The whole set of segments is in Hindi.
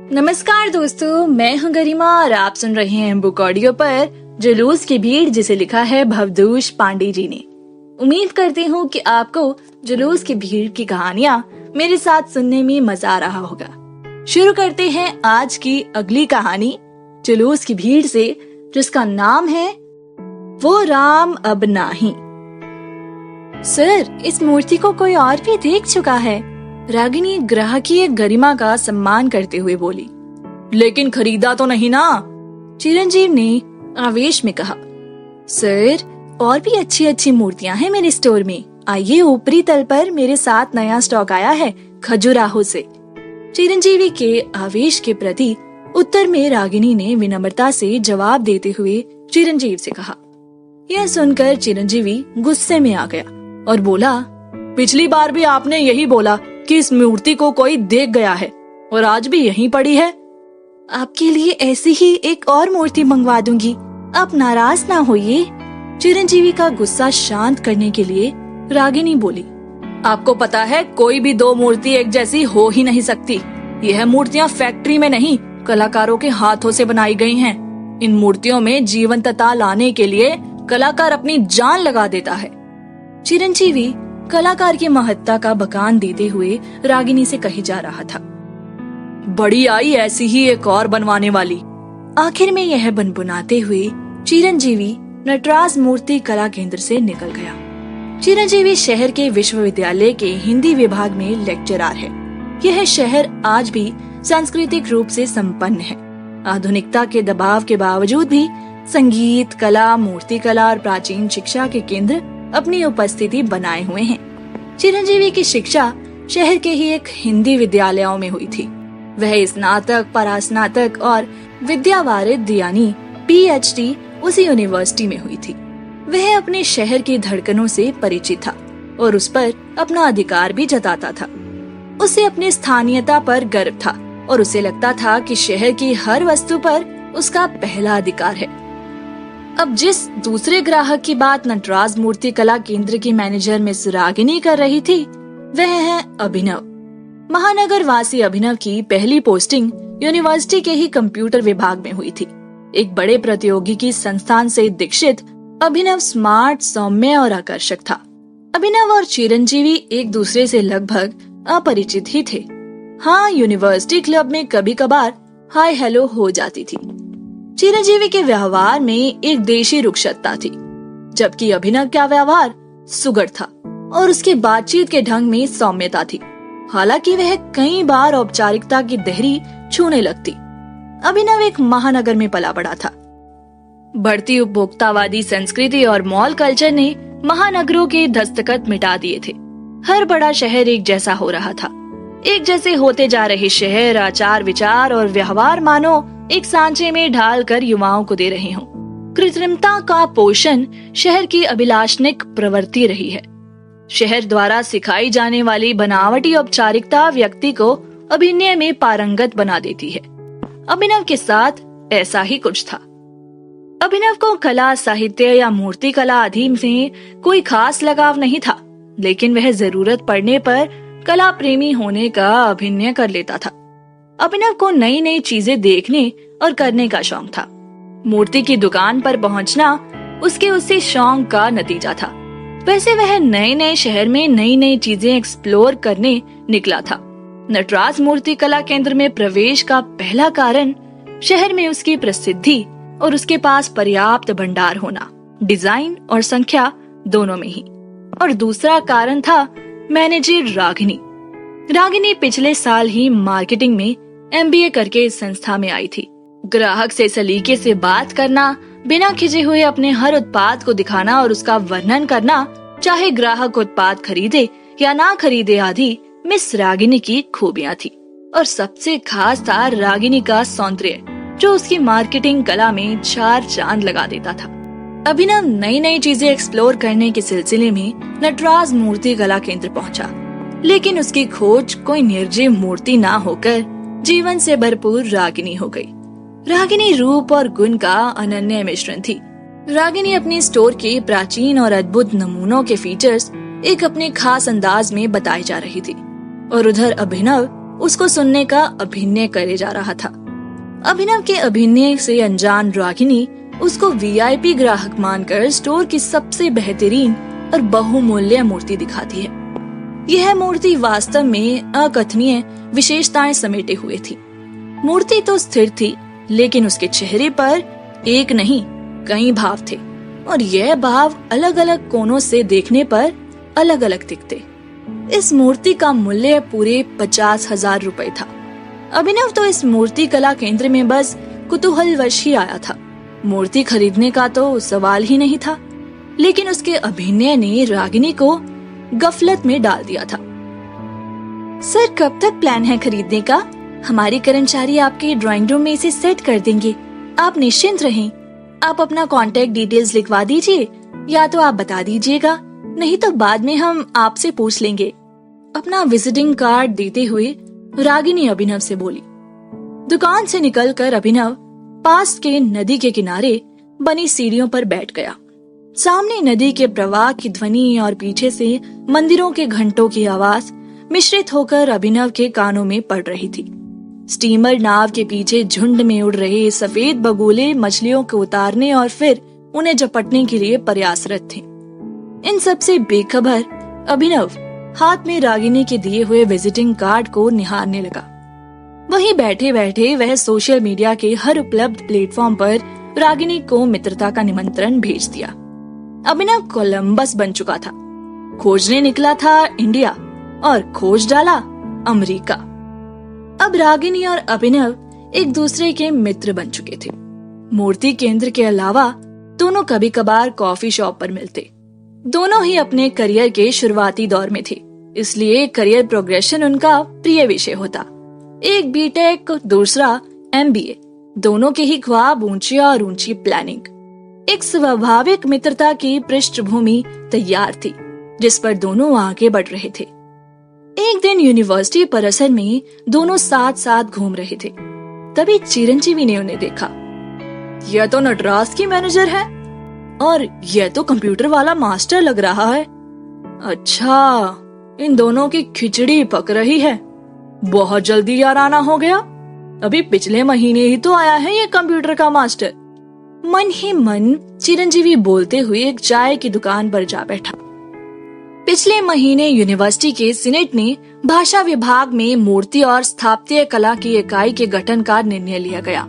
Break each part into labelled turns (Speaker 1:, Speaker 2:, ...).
Speaker 1: नमस्कार दोस्तों, मैं हूँ गरिमा और आप सुन रहे हैं बुक ऑडियो पर जुलूस की भीड़, जिसे लिखा है भवदूष पांडे जी ने। उम्मीद करती हूँ कि आपको जुलूस की भीड़ की कहानियाँ मेरे साथ सुनने में मजा आ रहा होगा। शुरू करते हैं आज की अगली कहानी जुलूस की भीड़ से, जिसका नाम है वो राम अब नाही। सर, इस मूर्ति को कोई और भी देख चुका है, रागिनी ग्राहकीय गरिमा का सम्मान करते हुए बोली। लेकिन खरीदा तो नहीं ना, चिरंजीव ने आवेश में कहा। सर, और भी अच्छी अच्छी मूर्तियां हैं मेरे स्टोर में, आइए ऊपरी तल पर, मेरे साथ नया स्टॉक आया है खजुराहो से। चिरंजीवी के आवेश के प्रति उत्तर में रागिनी ने विनम्रता से जवाब देते हुए चिरंजीव से कहा। यह सुनकर चिरंजीवी गुस्से में आ गया और बोला, पिछली बार भी आपने यही बोला कि इस मूर्ति को कोई देख गया है और आज भी यहीं पड़ी है। आपके लिए ऐसी ही एक और मूर्ति मंगवा दूंगी, आप नाराज ना होइए। चिरंजीवी का गुस्सा शांत करने के लिए रागिनी बोली। आपको पता है, कोई भी दो मूर्ति एक जैसी हो ही नहीं सकती। यह मूर्तियाँ फैक्ट्री में नहीं, कलाकारों के हाथों से बनाई गई हैं। इन मूर्तियों में जीवंतता लाने के लिए कलाकार अपनी जान लगा देता है। चिरंजीवी कलाकार की महत्ता का बखान देते हुए रागिनी से कही जा रहा था। बड़ी आई ऐसी ही एक और बनवाने वाली। आखिर में यह बनबुनाते हुए चिरंजीवी नटराज मूर्ति कला केंद्र से निकल गया। चिरंजीवी शहर के विश्वविद्यालय के हिंदी विभाग में लेक्चरर है। यह शहर आज भी सांस्कृतिक रूप से संपन्न है। आधुनिकता के दबाव के बावजूद भी संगीत, कला, मूर्ति कला और प्राचीन शिक्षा के केंद्र अपनी उपस्थिति बनाए हुए हैं। चिरंजीवी की शिक्षा शहर के ही एक हिंदी विद्यालयों में हुई थी। वह स्नातक, परास्नातक और विद्यावारिध यानी PhD उसी यूनिवर्सिटी में हुई थी। वह अपने शहर की धड़कनों से परिचित था और उस पर अपना अधिकार भी जताता था। उसे अपनी स्थानीयता पर गर्व था और उसे लगता था कि शहर की हर वस्तु पर उसका पहला अधिकार है। अब जिस दूसरे ग्राहक की बात नटराज मूर्ति कला केंद्र की मैनेजर मिस रागिनी कर रही थी, वह है अभिनव। महानगर वासी अभिनव की पहली पोस्टिंग यूनिवर्सिटी के ही कंप्यूटर विभाग में हुई थी। एक बड़े प्रौद्योगिकी संस्थान से दीक्षित अभिनव स्मार्ट, सौम्य और आकर्षक था। अभिनव और चिरंजीवी एक दूसरे से लगभग अपरिचित ही थे। हाँ, यूनिवर्सिटी क्लब में कभी कभार हाय हेलो हो जाती थी। चिरंजीवी के व्यवहार में एक देशी रुक्षता थी, जबकि अभिनव का व्यवहार सुगढ़ था और उसकी बातचीत के ढंग में सौम्यता थी। हालांकि वह कई बार औपचारिकता की देहरी छूने लगती। अभिनव एक महानगर में पला बड़ा था। बढ़ती उपभोक्तावादी संस्कृति और मॉल कल्चर ने महानगरों के दस्तखत मिटा दिए थे। हर बड़ा शहर एक जैसा हो रहा था। एक जैसे होते जा रहे शहर आचार विचार और व्यवहार मानो एक सांचे में ढाल कर युवाओं को दे रहे हों। कृत्रिमता का पोषण शहर की अभिलाषनिक प्रवृत्ति रही है। शहर द्वारा सिखाई जाने वाली बनावटी औपचारिकता व्यक्ति को अभिनय में पारंगत बना देती है। अभिनव के साथ ऐसा ही कुछ था। अभिनव को कला, साहित्य या मूर्ति कला आदि में कोई खास लगाव नहीं था, लेकिन वह जरूरत पड़ने पर कला प्रेमी होने का अभिनय कर लेता था। अभिनव को नई नई चीजें देखने और करने का शौक था। मूर्ति की दुकान पर पहुंचना उसके उसी शौक का नतीजा था। वैसे वह नए नए शहर में नई नई चीजें एक्सप्लोर करने निकला था। नटराज मूर्ति कला केंद्र में प्रवेश का पहला कारण शहर में उसकी प्रसिद्धि और उसके पास पर्याप्त भंडार होना, डिजाइन और संख्या दोनों में ही। और दूसरा कारण था मैनेजर रागिनी। रागिनी पिछले साल ही मार्केटिंग में MBA करके इस संस्था में आई थी। ग्राहक से सलीके से बात करना, बिना खिंचे हुए अपने हर उत्पाद को दिखाना और उसका वर्णन करना, चाहे ग्राहक उत्पाद खरीदे या ना खरीदे आदि मिस रागिनी की खूबियां थी। और सबसे खास था रागिनी का सौंदर्य, जो उसकी मार्केटिंग कला में 4 चांद लगा देता था। अभिनव नई नई चीजें एक्सप्लोर करने के सिलसिले में नटराज मूर्ति कला केंद्र पहुंचा, लेकिन उसकी खोज कोई निर्जीव मूर्ति ना होकर जीवन से भरपूर रागिनी हो गई। रागिनी रूप और गुण का अनन्य मिश्रण थी। रागिनी अपने स्टोर के प्राचीन और अद्भुत नमूनों के फीचर्स एक अपने खास अंदाज में बताई जा रही थी, और उधर अभिनव उसको सुनने का अभिनय करे जा रहा था। अभिनव के अभिनय से अनजान रागिनी उसको वीआईपी ग्राहक मानकर स्टोर की सबसे बेहतरीन और बहुमूल्य मूर्ति दिखाती है। यह मूर्ति वास्तव में अकथनीय विशेषताएं समेटे हुए थी। मूर्ति तो स्थिर थी, लेकिन उसके चेहरे पर एक नहीं कई भाव थे, और यह भाव अलग अलग कोनों से देखने पर अलग अलग दिखते। इस मूर्ति का मूल्य पूरे 50,000 रुपए था। अभिनव तो इस मूर्ति कला केंद्र में बस कुतूहलवश ही आया था। मूर्ति खरीदने का तो सवाल ही नहीं था, लेकिन उसके अभिनय ने रागिनी को गफलत में डाल दिया था। सर, कब तक प्लान है खरीदने का? हमारे कर्मचारी आपके ड्राइंग रूम में इसे सेट कर देंगे। आप निश्चिंत रहें। आप अपना कांटेक्ट डिटेल्स लिखवा दीजिए, या तो आप बता दीजिएगा, नहीं तो बाद में हम आपसे पूछ लेंगे। अपना विजिटिंग कार्ड देते हुए रागिनी अभिनव से बोली। दुकान से निकलकर अभिनव पास के नदी के किनारे बनी सीढ़ियों पर बैठ गया। सामने नदी के प्रवाह की ध्वनि और पीछे से मंदिरों के घंटों की आवाज मिश्रित होकर अभिनव के कानों में पड़ रही थी। स्टीमर नाव के पीछे झुंड में उड़ रहे सफेद बगुले मछलियों को उतारने और फिर उन्हें झपटने के लिए प्रयासरत थे। इन सब से बेखबर अभिनव हाथ में रागिनी के दिए हुए विजिटिंग कार्ड को निहारने लगा। वहीं बैठे बैठे वह सोशल मीडिया के हर उपलब्ध प्लेटफॉर्म पर रागिनी को मित्रता का निमंत्रण भेज दिया। अभिनव कोलंबस बन चुका था। खोजने निकला था इंडिया और खोज डाला अमेरिका। अब रागिनी और अभिनव एक दूसरे के मित्र बन चुके थे। मूर्ति केंद्र के अलावा दोनों कभी कभार कॉफी शॉप पर मिलते। दोनों ही अपने करियर के शुरुआती दौर में थे, इसलिए करियर प्रोग्रेशन उनका प्रिय विषय होता। एक बीटेक, दूसरा एमबीए। दोनों के ही ख्वाब ऊंची और ऊंची प्लानिंग। एक स्वाभाविक मित्रता की पृष्ठभूमि तैयार थी, जिस पर दोनों आगे बढ़ रहे थे। एक दिन यूनिवर्सिटी परिसर में दोनों साथ साथ घूम रहे थे। तभी चिरंजीवी ने उन्हें देखा। यह तो नटराज की मैनेजर है और यह तो कंप्यूटर वाला मास्टर लग रहा है। अच्छा, इन दोनों की खिचड़ी पक रही है। बहुत जल्दी याराना हो गया। अभी पिछले महीने ही तो आया है ये कंप्यूटर का मास्टर। मन ही मन चिरंजीवी बोलते हुए एक चाय की दुकान पर जा बैठा। पिछले महीने यूनिवर्सिटी के सीनेट ने भाषा विभाग में मूर्ति और स्थापत्य कला की इकाई के गठन का निर्णय लिया गया।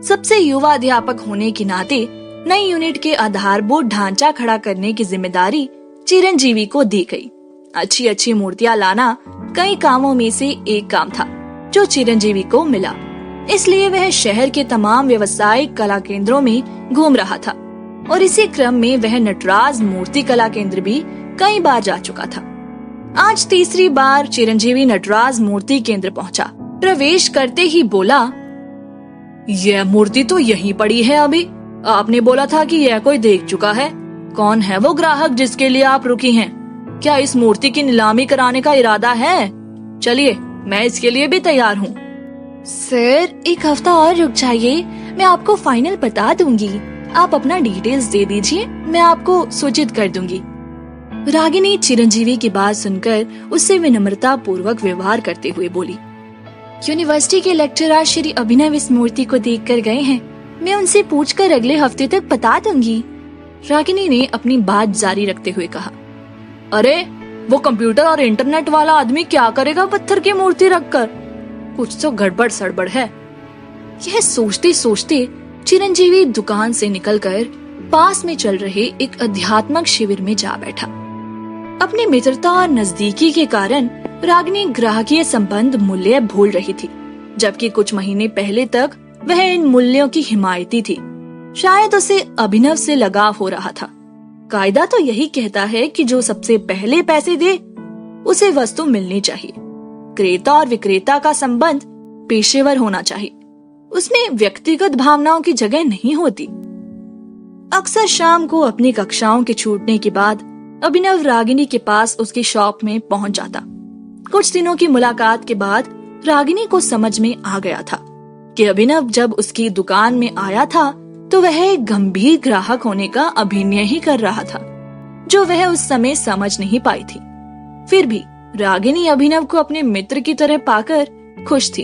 Speaker 1: सबसे युवा अध्यापक होने के नाते नई यूनिट के आधारभूत ढांचा खड़ा करने की जिम्मेदारी चिरंजीवी को दी गई। अच्छी अच्छी मूर्तियां लाना कई कामों में से एक काम था जो चिरंजीवी को मिला। इसलिए वह शहर के तमाम व्यवसायिक कला केंद्रों में घूम रहा था और इसी क्रम में वह नटराज मूर्ति कला केंद्र भी कई बार जा चुका था। आज तीसरी बार चिरंजीवी नटराज मूर्ति केंद्र पहुंचा। प्रवेश करते ही बोला, यह मूर्ति तो यहीं पड़ी है। अभी आपने बोला था कि यह कोई देख चुका है। कौन है वो ग्राहक जिसके लिए आप रुकी हैं? क्या इस मूर्ति की नीलामी कराने का इरादा है? चलिए, मैं इसके लिए भी तैयार हूँ। सर, एक हफ्ता और रुक जाइए, मैं आपको फाइनल बता दूंगी। आप अपना डिटेल्स दे दीजिए, मैं आपको सूचित कर दूंगी। रागिनी चिरंजीवी की बात सुनकर उससे विनम्रता पूर्वक व्यवहार करते हुए बोली, यूनिवर्सिटी के लेक्चरर श्री अभिनव इस मूर्ति को देखकर गए हैं। मैं उनसे पूछकर अगले हफ्ते तक बता दूंगी। रागिनी ने अपनी बात जारी रखते हुए कहा। अरे, वो कंप्यूटर और इंटरनेट वाला आदमी क्या करेगा पत्थर की मूर्ति रखकर? कुछ तो गड़बड़ सड़बड़ है। यह सोचते सोचते चिरंजीवी दुकान से निकलकर पास में चल रहे एक अध्यात्मक शिविर में जा बैठा। अपनी मित्रता और नजदीकी के कारण रागिनी ग्राहकीय संबंध मूल्य भूल रही थी, जबकि कुछ महीने पहले तक वह इन मूल्यों की हिमायती थी। शायद उसे अभिनव से लगाव हो रहा था। कायदा तो यही कहता है कि जो सबसे पहले पैसे दे उसे वस्तु मिलनी चाहिए। क्रेता और विक्रेता का संबंध पेशेवर होना चाहिए, उसमें व्यक्तिगत भावनाओं की जगह नहीं होती। अक्सर शाम को अपनी कक्षाओं के छूटने के बाद अभिनव रागिनी के पास उसकी शॉप में पहुंच जाता। कुछ दिनों की मुलाकात के बाद रागिनी को समझ में आ गया था कि अभिनव जब उसकी दुकान में आया था तो वह एक गंभीर ग्राहक होने का अभिनय ही कर रहा था, जो वह उस समय समझ नहीं पाई थी। फिर भी रागिनी अभिनव को अपने मित्र की तरह पाकर खुश थी।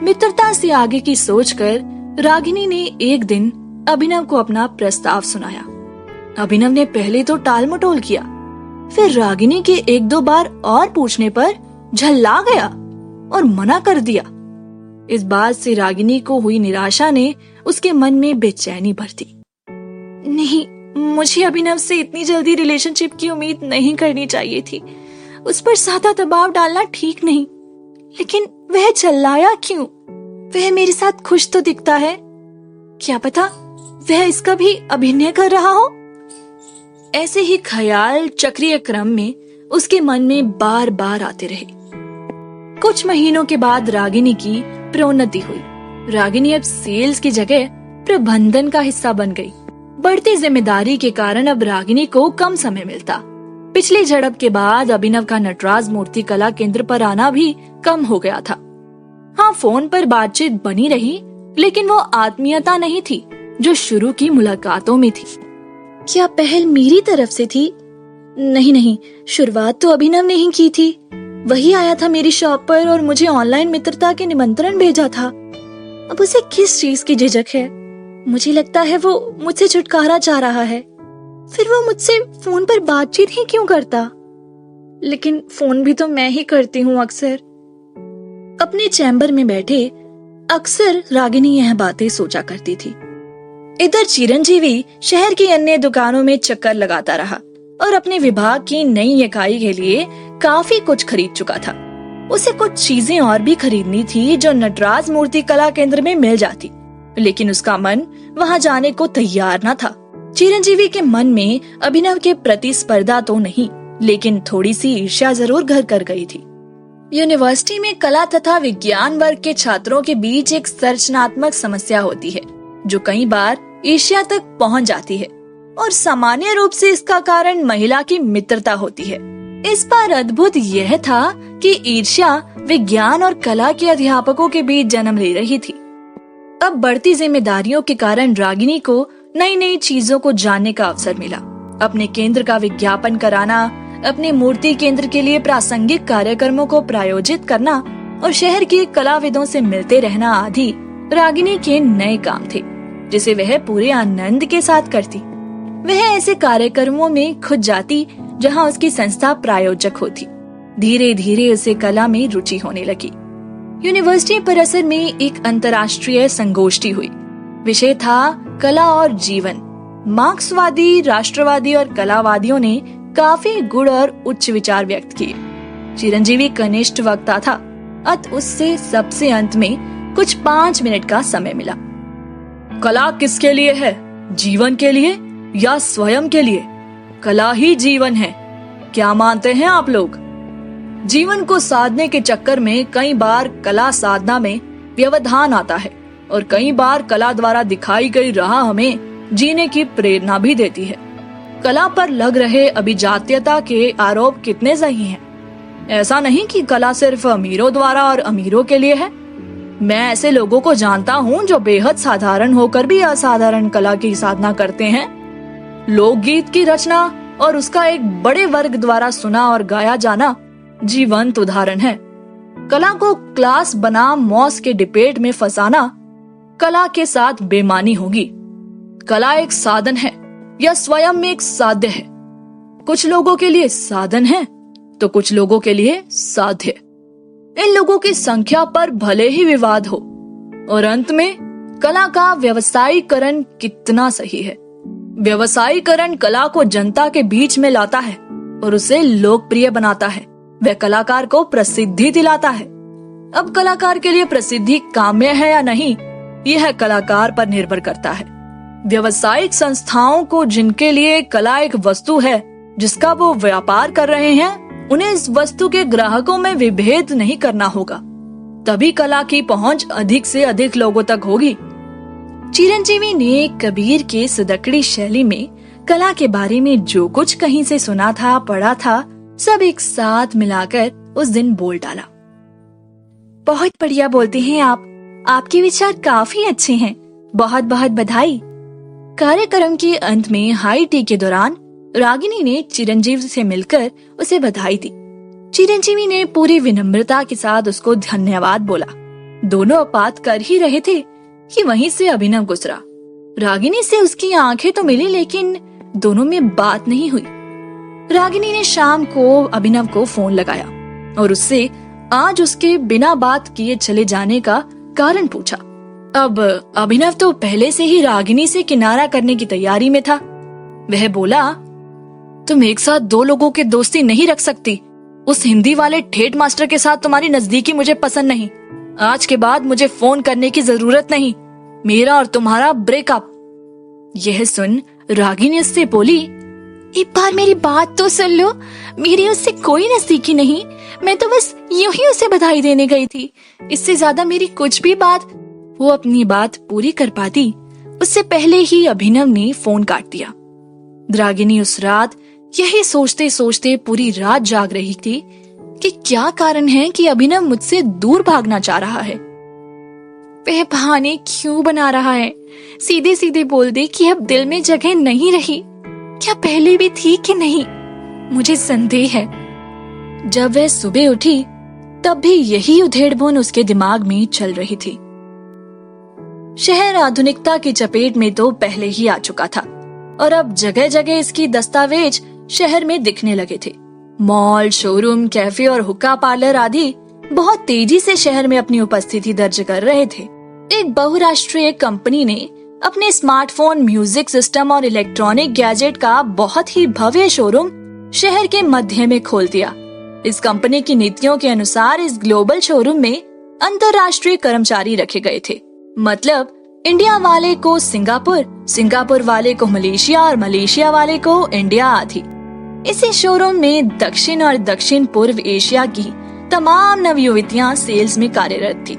Speaker 1: मित्रता से आगे की सोचकर रागिनी ने एक दिन अभिनव को अपना प्रस्ताव सुनाया। अभिनव ने पहले तो टाल मटोल किया, फिर रागिनी के एक दो बार और पूछने पर झल्ला गया और मना कर दिया। इस बात से रागिनी को हुई निराशा ने उसके मन में बेचैनी भर दी। नहीं, मुझे अभिनव से इतनी जल्दी रिलेशनशिप की उम्मीद नहीं करनी चाहिए थी। उस पर ज्यादा दबाव डालना ठीक नहीं। लेकिन वह चिल्लाया क्यों? वह मेरे साथ खुश तो दिखता है। क्या पता वह इसका भी अभिनय कर रहा हो। ऐसे ही ख्याल चक्रीय क्रम में उसके मन में बार बार आते रहे। कुछ महीनों के बाद रागिनी की प्रोन्नति हुई। रागिनी अब सेल्स की जगह प्रबंधन का हिस्सा बन गई। बढ़ती जिम्मेदारी के कारण अब रागिनी को कम समय मिलता। पिछली झड़प के बाद अभिनव का नटराज मूर्ति कला केंद्र पर आना भी कम हो गया था। हाँ, फोन पर बातचीत बनी रही, लेकिन वो आत्मीयता नहीं थी जो शुरू की मुलाकातों में थी। क्या पहल मेरी तरफ से थी? नहीं, शुरुआत तो अभिनव ने ही की थी। वही आया था मेरी शॉप पर और मुझे ऑनलाइन मित्रता के निमंत्रण भेजा था। अब उसे किस चीज की झिझक है? मुझे लगता है वो मुझसे छुटकारा चाह रहा है। फिर वो मुझसे फोन पर बातचीत ही क्यों करता? लेकिन फोन भी तो मैं ही करती हूँ अक्सर। अपने चैम्बर में बैठे अक्सर रागिनी यह बातें सोचा करती थी। इधर चिरंजीवी शहर की अन्य दुकानों में चक्कर लगाता रहा और अपने विभाग की नई इकाई के लिए काफी कुछ खरीद चुका था। उसे कुछ चीजें और भी खरीदनी थी जो नटराज मूर्ति कला केंद्र में मिल जाती, लेकिन उसका मन वहां जाने को तैयार न था। चिरंजीवी के मन में अभिनव के प्रति स्पर्धा तो नहीं, लेकिन थोड़ी सी ईर्ष्या जरूर घर कर गई थी। यूनिवर्सिटी में कला तथा विज्ञान वर्ग के छात्रों के बीच एक संरचनात्मक समस्या होती है जो कई बार ईर्ष्या तक पहुंच जाती है, और सामान्य रूप से इसका कारण महिला की मित्रता होती है। इस बार अद्भुत यह था कि ईर्ष्या विज्ञान और कला के अध्यापकों के बीच जन्म ले रही थी। अब बढ़ती जिम्मेदारियों के कारण रागिनी को नई नई चीजों को जानने का अवसर मिला। अपने केंद्र का विज्ञापन कराना, अपने मूर्ति केंद्र के लिए प्रासंगिक कार्यक्रमों को प्रायोजित करना और शहर के कलाविदों से मिलते रहना आदि रागिनी के नए काम थे, जिसे वह पूरे आनंद के साथ करती। वह ऐसे कार्यक्रमों में खुद जाती जहां उसकी संस्था प्रायोजक होती। धीरे धीरे उसे कला में रुचि होने लगी। यूनिवर्सिटी परिसर में एक अंतर्राष्ट्रीय संगोष्ठी हुई। विषय था कला और जीवन। मार्क्सवादी, राष्ट्रवादी और कलावादियों ने काफी गुण और उच्च विचार व्यक्त किए। चिरंजीवी कनिष्ठ वक्ता था, अत उससे सबसे अंत में कुछ 5 मिनट का समय मिला। कला किसके लिए है? जीवन के लिए या स्वयं के लिए? कला ही जीवन है, क्या मानते हैं आप लोग? जीवन को साधने के चक्कर में कई बार कला साधना में व्यवधान आता है और कई बार कला द्वारा दिखाई गई राह हमें जीने की प्रेरणा भी देती है। कला पर लग रहे अभिजात्यता के आरोप कितने सही हैं? ऐसा नहीं कि कला सिर्फ अमीरों द्वारा और अमीरों के लिए है। मैं ऐसे लोगों को जानता हूँ जो बेहद साधारण होकर भी असाधारण कला की साधना करते हैं। लोकगीत की रचना और उसका एक बड़े वर्ग द्वारा सुना और गाया जाना जीवंत उदाहरण है। कला को क्लास बनाम मौस के डिबेट में फंसाना कला के साथ बेईमानी होगी। कला एक साधन है या स्वयं में एक साध्य है। कुछ लोगों के लिए साधन है तो कुछ लोगों के लिए साध्य। इन लोगों की संख्या पर भले ही विवाद हो। और अंत में कला का व्यवसायीकरण कितना सही है? व्यवसायीकरण कला को जनता के बीच में लाता है और उसे लोकप्रिय बनाता है। वह कलाकार को प्रसिद्धि दिलाता है। अब कलाकार के लिए प्रसिद्धि काम्य है या नहीं, यह कलाकार पर निर्भर करता है। व्यवसायिक संस्थाओं को जिनके लिए कला एक वस्तु है जिसका वो व्यापार कर रहे हैं, उन्हें इस वस्तु के ग्राहकों में विभेद नहीं करना होगा, तभी कला की पहुंच अधिक से अधिक लोगों तक होगी। चिरंजीवी ने कबीर के सुदकड़ी शैली में कला के बारे में जो कुछ कहीं से सुना था, पढ़ा था, सब एक साथ मिलाकर उस दिन बोल डाला। बहुत बढ़िया बोलते हैं आप। आपके विचार काफी अच्छे हैं। बहुत बहुत बधाई। कार्यक्रम के अंत में हाई टी के दौरान रागिनी ने चिरंजीव से मिलकर उसे बधाई दी। चिरंजीवी ने पूरी विनम्रता के साथ उसको धन्यवाद बोला। दोनों बात कर ही रहे थे कि वहीं से अभिनव गुजरा। रागिनी से उसकी आंखें तो मिली, लेकिन दोनों में बात नहीं हुई। रागिनी ने शाम को अभिनव को फोन लगाया और उससे आज उसके बिना बात किए चले जाने का कारण पूछा। अब अभिनव तो पहले से ही रागिनी से किनारा करने की तैयारी में था। वह बोला, तुम एक साथ दो लोगों की दोस्ती नहीं रख सकती। उस हिंदी वाले ठेठ मास्टर के साथ तुम्हारी नजदीकी मुझे पसंद नहीं। आज के बाद मुझे फोन करने की जरूरत नहीं। मेरा और तुम्हारा ब्रेकअप। यह सुन रागिनी उससे बोली, एक बार मेरी बात तो सुन लो। मेरी उससे कोई नजदीकी नहीं। मैं तो बस यूं ही उसे बधाई देने गई थी। इससे ज्यादा मेरी कुछ भी बात। वो अपनी बात पूरी कर पाती उससे पहले ही अभिनव ने फोन काट दिया। रागिनी उस रात यही सोचते सोचते पूरी रात जाग रही थी कि क्या कारण है कि अभिनव मुझसे दूर भागना चाह रहा है। वह बहाने क्यों बना रहा है? सीधे सीधे बोल दे कि अब दिल में जगह नहीं रही। क्या पहले भी थी कि नहीं? मुझे संदेह है। जब वह सुबह उठी तब भी यही उधेड़बुन उसके दिमाग में चल रही थी। शहर आधुनिकता की चपेट में तो पहले ही आ चुका था और अब जगह जगह इसकी दस्तावेज शहर में दिखने लगे थे। मॉल, शोरूम, कैफे और हुक्का पार्लर आदि बहुत तेजी से शहर में अपनी उपस्थिति दर्ज कर रहे थे। एक बहुराष्ट्रीय कंपनी ने अपने स्मार्टफोन, म्यूजिक सिस्टम और इलेक्ट्रॉनिक गैजेट का बहुत ही भव्य शोरूम शहर के मध्य में खोल दिया। इस कंपनी की नीतियों के अनुसार इस ग्लोबल शोरूम में अंतर्राष्ट्रीय कर्मचारी रखे गए थे। मतलब इंडिया वाले को सिंगापुर, सिंगापुर वाले को मलेशिया और मलेशिया वाले को इंडिया आदि। इसी शोरूम में दक्षिण और दक्षिण पूर्व एशिया की तमाम नवयुवतियां सेल्स में कार्यरत थी।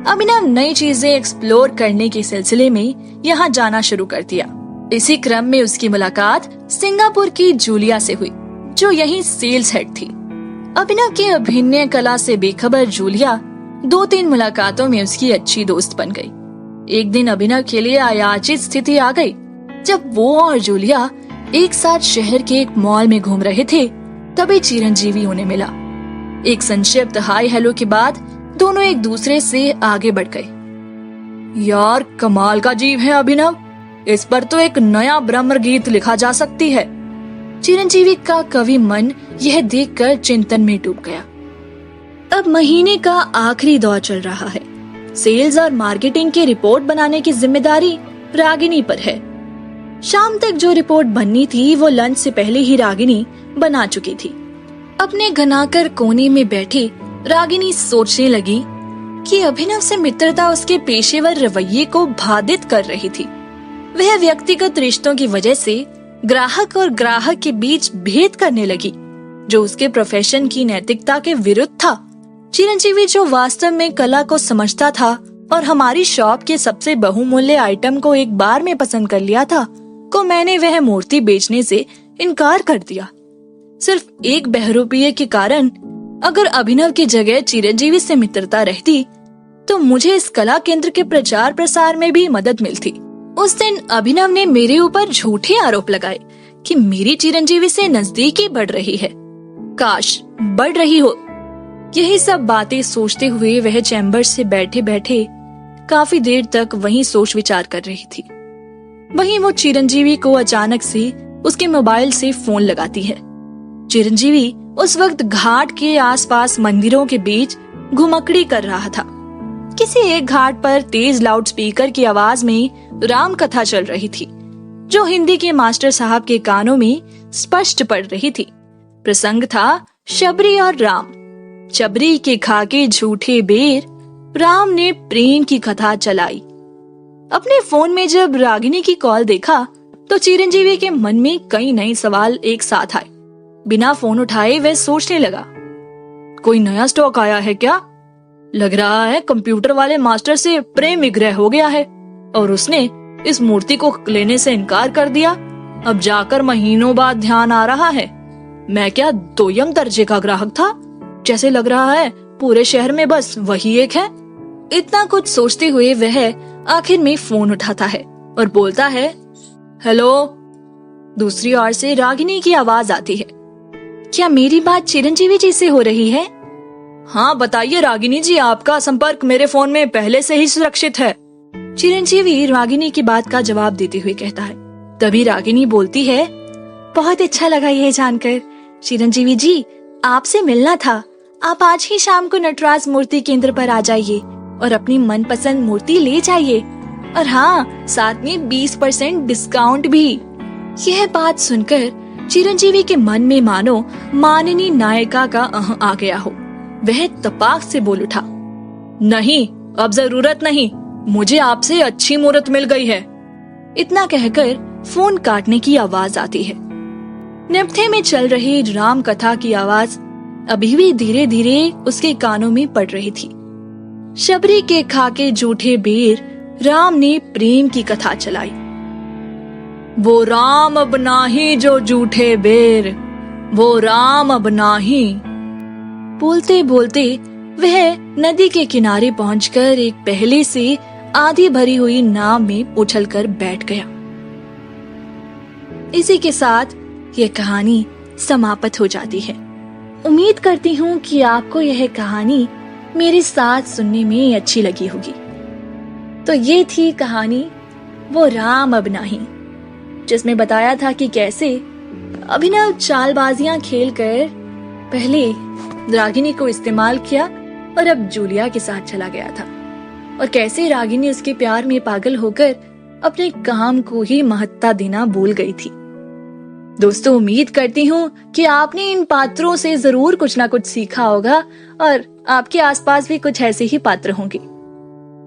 Speaker 1: अभिनव नई चीजें एक्सप्लोर करने के सिलसिले में यहाँ जाना शुरू कर दिया। इसी क्रम में उसकी मुलाकात सिंगापुर की जूलिया से हुई, जो यहीं सेल्स हेड थी। अभिनव की अभिनय कला से बेखबर जूलिया 2-3 मुलाकातों में उसकी अच्छी दोस्त बन गई। एक दिन अभिनव के लिए अयाचित स्थिति आ गई जब वो और जूलिया एक साथ शहर के एक मॉल में घूम रहे थे। तभी चिरंजीवी उन्हें मिला। एक संक्षिप्त हाय हेलो के बाद दोनों एक दूसरे से आगे बढ़ गए। यार कमाल का जीव है अभिनव, इस पर तो एक नया ब्रह्म गीत लिखा जा सकती है। चिरंजीवी का कवि मन यह देखकर चिंतन में डूब गया। अब महीने का आखिरी दौर चल रहा है। सेल्स और मार्केटिंग की रिपोर्ट बनाने की जिम्मेदारी रागिनी पर है। शाम तक जो रिपोर्ट बननी थी वो लंच से पहले ही रागिनी बना चुकी थी। अपने घनाकर कोने में बैठी रागिनी सोचने लगी कि अभिनव से मित्रता उसके पेशेवर रवैये को बाधित कर रही थी। वह व्यक्तिगत रिश्तों की वजह से ग्राहक और ग्राहक के बीच भेद करने लगी, जो उसके प्रोफेशन की नैतिकता के विरुद्ध था। चिरंजीवी जो वास्तव में कला को समझता था और हमारी शॉप के सबसे बहुमूल्य आइटम को एक बार में पसंद कर लिया था, को मैंने वह मूर्ति बेचने से इनकार कर दिया। सिर्फ एक बहरूपीय के कारण अगर अभिनव की जगह चिरंजीवी से मित्रता रहती तो मुझे इस कला केंद्र के प्रचार प्रसार में भी मदद मिलती। उस दिन अभिनव ने मेरे ऊपर झूठे आरोप लगाए कि मेरी चिरंजीवी से नजदीकी बढ़ रही है। काश बढ़ रही हो। यही सब बातें सोचते हुए वह चैम्बर से बैठे बैठे काफी देर तक वहीं सोच विचार कर रही थी। वहीं वो चिरंजीवी को अचानक से उसके मोबाइल से फोन लगाती है। चिरंजीवी उस वक्त घाट के आसपास मंदिरों के बीच घुमकड़ी कर रहा था। किसी एक घाट पर तेज लाउडस्पीकर की आवाज में राम कथा चल रही थी, जो हिंदी के मास्टर साहब के कानों में स्पष्ट पड़ रही थी। प्रसंग था शबरी और राम। शबरी के खाके झूठे बेर, राम ने प्रेम की कथा चलाई। अपने फोन में जब रागिनी की कॉल देखा तो चिरंजीवी के मन में कई नए सवाल एक साथ आए। बिना फोन उठाए वह सोचने लगा, कोई नया स्टॉक आया है क्या? लग रहा है कंप्यूटर वाले मास्टर से प्रेम विग्रह हो गया है और उसने इस मूर्ति को लेने से इनकार कर दिया। अब जाकर महीनों बाद ध्यान आ रहा है, मैं क्या दोयम दर्जे का ग्राहक था? जैसे लग रहा है पूरे शहर में बस वही एक है। इतना कुछ सोचते हुए वह आखिर में फोन उठाता है और बोलता है, हेलो। दूसरी ओर से रागिनी की आवाज आती है, क्या मेरी बात चिरंजीवी जी से हो रही है? हाँ बताइए रागिनी जी, आपका संपर्क मेरे फोन में पहले से ही सुरक्षित है। चिरंजीवी रागिनी की बात का जवाब देते हुए कहता है। तभी रागिनी बोलती है, बहुत अच्छा लगा यह जानकर। चिरंजीवी जी, आपसे मिलना था। आप आज ही शाम को नटराज मूर्ति केंद्र पर आ जाइए और अपनी मनपसंद मूर्ति ले जाइए। और हाँ, साथ में 20% डिस्काउंट भी। यह बात सुनकर चिरंजीवी के मन में मानो माननीय नायिका का आ गया हो। वह तपाक से बोल उठा, नहीं, अब जरूरत नहीं, मुझे आपसे अच्छी मूर्त मिल गई है। इतना कहकर फोन काटने की आवाज आती है। निपथे में चल रही राम कथा की आवाज अभी भी धीरे धीरे उसके कानों में पड़ रही थी। शबरी के खाके जूठे बेर राम ने प्रेम की कथा चलाई। वो राम अब नाही जो जूठे बेर, वो राम अब नाही। बोलते बोलते वह नदी के किनारे पहुंचकर एक पहले से आधी भरी हुई नाव में उछलकर बैठ गया। इसी के साथ यह कहानी समाप्त हो जाती है। उम्मीद करती हूँ कि आपको यह कहानी मेरे साथ सुनने में अच्छी लगी होगी। तो ये थी कहानी वो राम अब नाही, जिसमें बताया था कि कैसे अभिनव चालबाजियां खेलकर पहले रागिनी को इस्तेमाल किया और अब जूलिया के साथ चला गया था, और कैसे रागिनी उसके प्यार में पागल होकर अपने काम को ही महत्ता देना भूल गई थी। दोस्तों, उम्मीद करती हूँ कि आपने इन पात्रों से जरूर कुछ ना कुछ सीखा होगा और आपके आसपास भी कुछ ऐसे ही पात्र होंगे।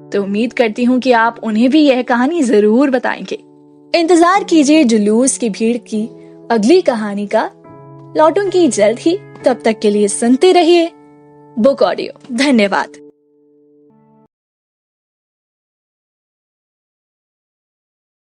Speaker 1: तो उम्मीद करती हूँ कि आप उन्हें भी यह कहानी जरूर बताएंगे। इंतजार कीजिए जुलूस की भीड़ की अगली कहानी का। लौटूंगी जल्द ही, तब तक के लिए सुनते रहिए बुक ऑडियो। धन्यवाद।